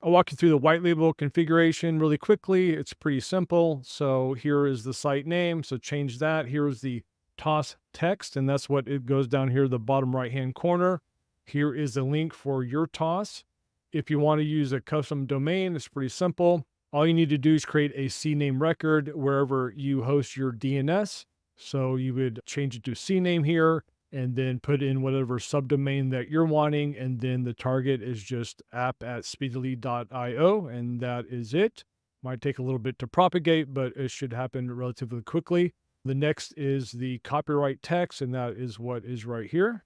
I'll walk you through the white label configuration really quickly. It's pretty simple. So here is the site name. So change that. Here is the toss text, and that's what it goes down here, the bottom right-hand corner. Here is the link for your toss. If you want to use a custom domain, it's pretty simple. All you need to do is create a CNAME record wherever you host your DNS. So you would change it to CNAME here and then put in whatever subdomain that you're wanting. And then the target is just app@speedtolead.io, and that is it. Might take a little bit to propagate, but it should happen relatively quickly. The next is the copyright text, and that is what is right here.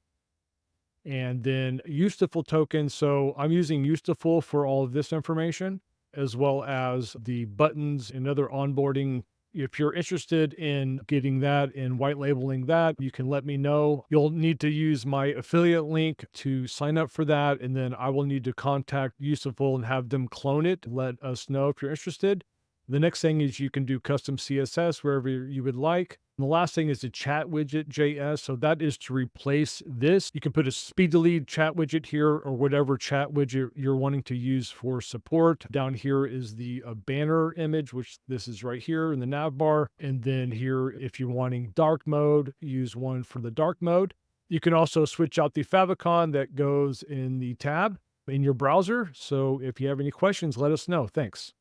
And then Usetiful token. So I'm using Usetiful for all of this information, as well as the buttons and other onboarding. If you're interested in getting that and white labeling that, you can let me know. You'll need to use my affiliate link to sign up for that. And then I will need to contact Usetiful and have them clone it. Let us know if you're interested. The next thing is you can do custom CSS wherever you would like. And the last thing is the chat widget JS. So that is to replace this. You can put a SpeedToLead chat widget here or whatever chat widget you're wanting to use for support. Down here is the banner image, which this is right here in the nav bar. And then here, if you're wanting dark mode, use one for the dark mode. You can also switch out the favicon that goes in the tab in your browser. So if you have any questions, let us know. Thanks.